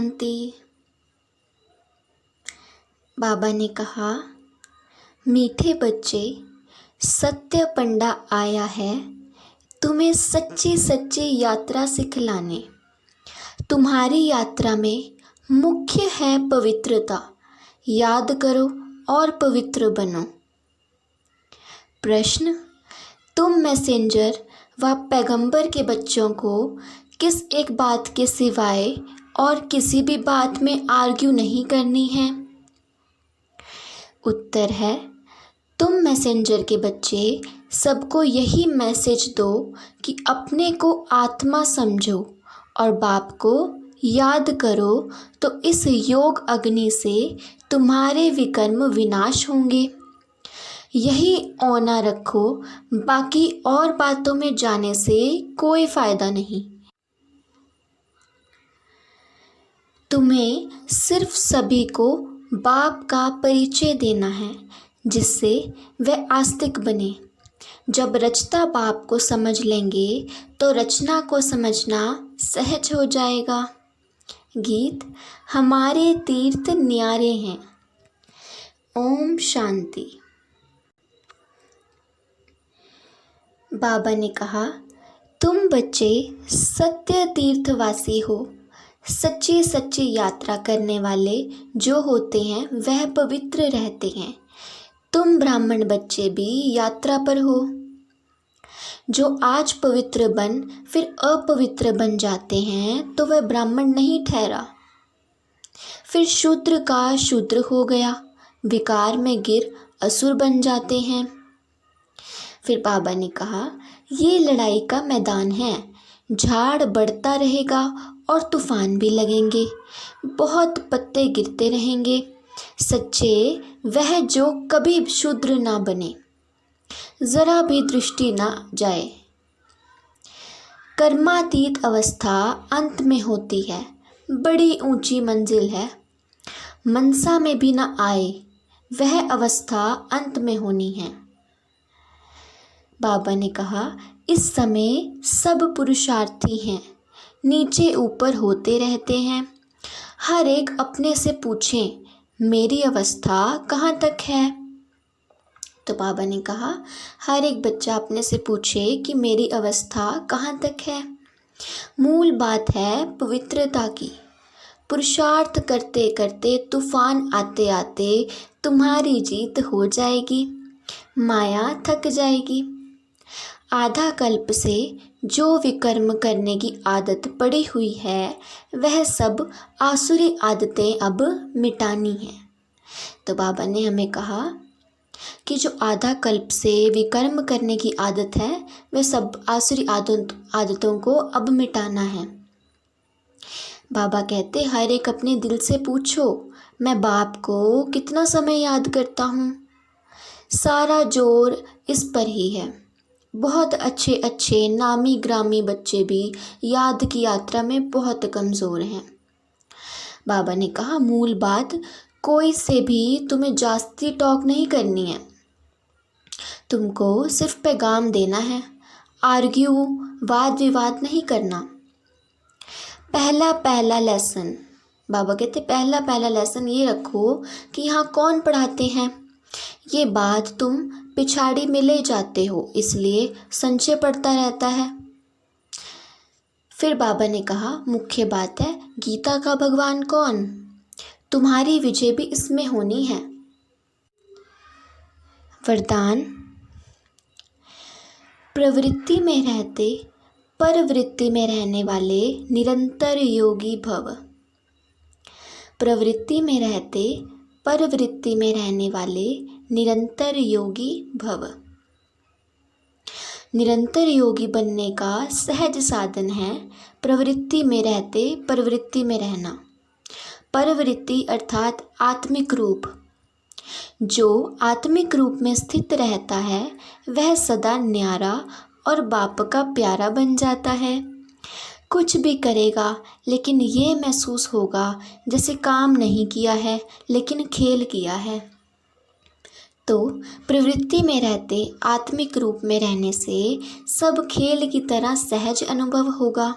शांति। बाबा ने कहा, मीठे बच्चे, सत्य पंडा आया है तुम्हें सच्ची सच्ची यात्रा सिखलाने। तुम्हारी यात्रा में मुख्य है पवित्रता। याद करो और पवित्र बनो। प्रश्न, तुम मैसेंजर व पैगंबर के बच्चों को किस एक बात के सिवाय और किसी भी बात में आर्ग्यू नहीं करनी है? उत्तर है, तुम मैसेंजर के बच्चे सबको यही मैसेज दो कि अपने को आत्मा समझो और बाप को याद करो, तो इस योग अग्नि से तुम्हारे विकर्म विनाश होंगे। यही औना रखो, बाकी और बातों में जाने से कोई फायदा नहीं। तुम्हें सिर्फ सभी को बाप का परिचय देना है, जिससे वह आस्तिक बने। जब रचता बाप को समझ लेंगे तो रचना को समझना सहज हो जाएगा। गीत, हमारे तीर्थ न्यारे हैं। ओम शांति। बाबा ने कहा, तुम बच्चे सत्य तीर्थवासी हो। सच्ची सच्ची यात्रा करने वाले जो होते हैं वह पवित्र रहते हैं। तुम ब्राह्मण बच्चे भी यात्रा पर हो। जो आज पवित्र बन फिर अपवित्र बन जाते हैं तो वह ब्राह्मण नहीं ठहरा, फिर शूद्र का शूद्र हो गया, विकार में गिर असुर बन जाते हैं। फिर बाबा ने कहा, ये लड़ाई का मैदान है। झाड़ बढ़ता रहेगा और तूफान भी लगेंगे, बहुत पत्ते गिरते रहेंगे। सच्चे वह जो कभी शूद्र ना बने, जरा भी दृष्टि ना जाए। कर्मातीत अवस्था अंत में होती है, बड़ी ऊंची मंजिल है। मनसा में भी ना आए, वह अवस्था अंत में होनी है। बाबा ने कहा, इस समय सब पुरुषार्थी हैं, नीचे ऊपर होते रहते हैं। हर एक अपने से पूछें, मेरी अवस्था कहाँ तक है? तो बाबा ने कहा, हर एक बच्चा अपने से पूछे कि मेरी अवस्था कहाँ तक है। मूल बात है पवित्रता की। पुरुषार्थ करते करते तूफान आते आते तुम्हारी जीत हो जाएगी, माया थक जाएगी। आधा कल्प से जो विकर्म करने की आदत पड़ी हुई है, वह सब आसुरी आदतें अब मिटानी है। तो बाबा ने हमें कहा कि जो आधा कल्प से विकर्म करने की आदत है, वह सब आसुरी आदतों को अब मिटाना है। बाबा कहते, हर एक अपने दिल से पूछो, मैं बाप को कितना समय याद करता हूँ। सारा जोर इस पर ही है। बहुत अच्छे अच्छे नामी ग्रामी बच्चे भी याद की यात्रा में बहुत कमज़ोर हैं। बाबा ने कहा, मूल बात, कोई से भी तुम्हें जास्ती टॉक नहीं करनी है। तुमको सिर्फ पैगाम देना है, आर्ग्यू वाद विवाद नहीं करना। पहला लेसन, बाबा कहते पहला लेसन ये रखो कि यहाँ कौन पढ़ाते हैं। ये बात तुम पिछाड़ी में ले जाते हो, इसलिए संचय पड़ता रहता है। फिर बाबा ने कहा, मुख्य बात है गीता का भगवान कौन? तुम्हारी विजय भी इसमें होनी है। वरदान, प्रवृत्ति में रहते परवृत्ति में रहने वाले निरंतर योगी भव। प्रवृत्ति में रहते परवृत्ति में रहने वाले निरंतर योगी भव। निरंतर योगी बनने का सहज साधन है प्रवृत्ति में रहते परवृत्ति में रहना। परवृत्ति अर्थात आत्मिक रूप। जो आत्मिक रूप में स्थित रहता है वह सदा न्यारा और बाप का प्यारा बन जाता है। कुछ भी करेगा लेकिन ये महसूस होगा जैसे काम नहीं किया है लेकिन खेल किया है। तो प्रवृत्ति में रहते आत्मिक रूप में रहने से सब खेल की तरह सहज अनुभव होगा,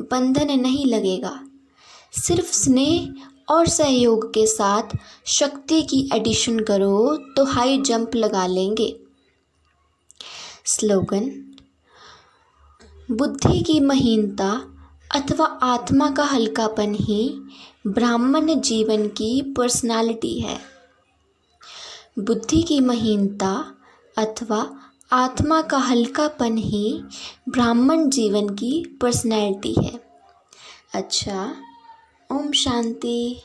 बंधन नहीं लगेगा। सिर्फ स्नेह और सहयोग के साथ शक्ति की एडिशन करो तो हाई जंप लगा लेंगे। स्लोगन: बुद्धि की महीनता अथवा आत्मा का हल्कापन ही ब्राह्मण जीवन की पर्सनालिटी है। बुद्धि की महीनता अथवा आत्मा का हल्कापन ही ब्राह्मण जीवन की पर्सनैलिटी है। अच्छा, ओम शांति।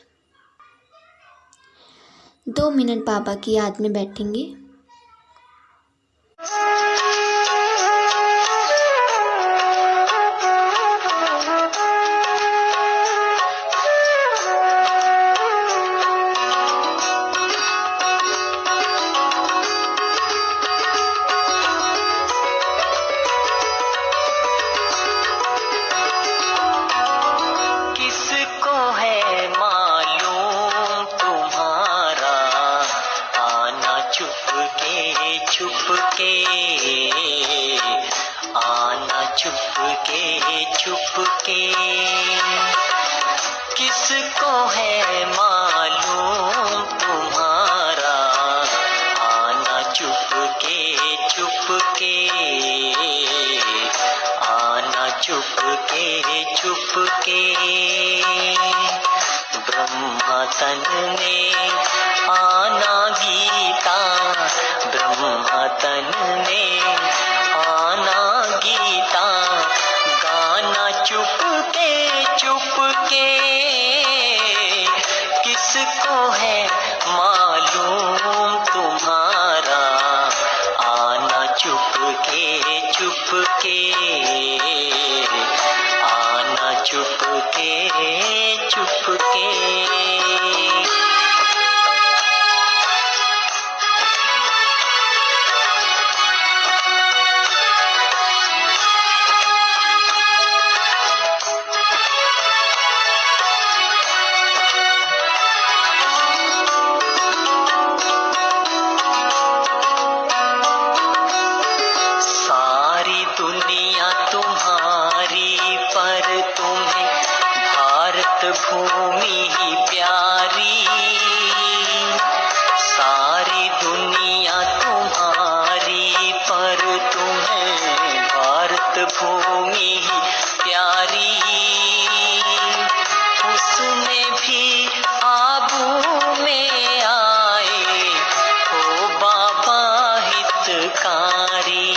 2 मिनट बाबा की याद में बैठेंगे। चुपके किसको है मालूम तुम्हारा, आना चुपके चुपके, आना चुपके चुपके। ब्रह्मा तन में आना गीता, ब्रह्मा तन में आना गीता, गाना चुपके चुपके। किसको है मालूम तुम्हारा, आना चुपके चुपके, आना चुपके चुपके। भूमि ही प्यारी, सारी दुनिया तुम्हारी, पर तुम्हें भारत भूमि ही प्यारी। उसमें भी आबू में आए हो बाबा हितकारी,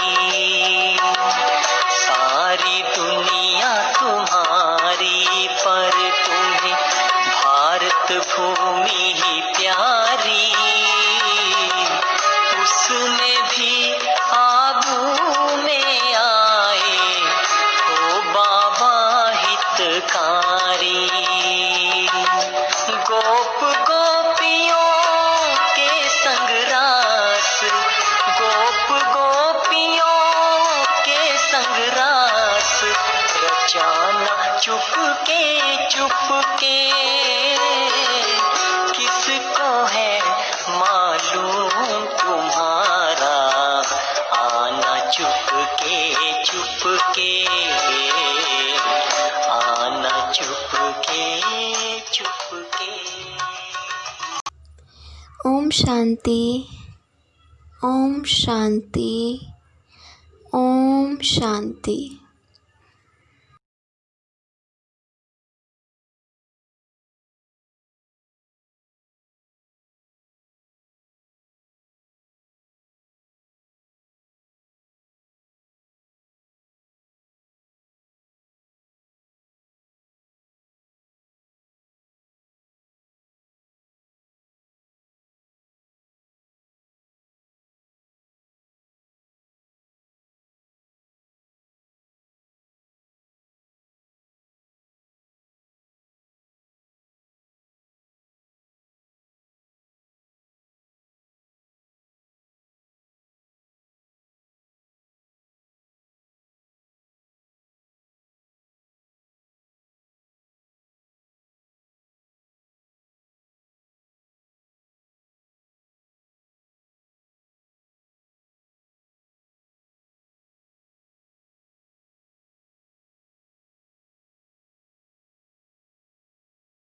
सारी दुनिया तुम्हारी, पर तुम्हें भारत भूमि ही प्यारी। उसमें भी आबू में आए हो बाबा हितकारी। गोप गोपियों के संग रास, गोप गोपियों के संग रास, रचाना चुपके चुपके। किसको है मालूम तुम्हारा, आना चुपके चुपके, आना चुपके चुपके। ओम शांति, ओम शांति, ओम शांति।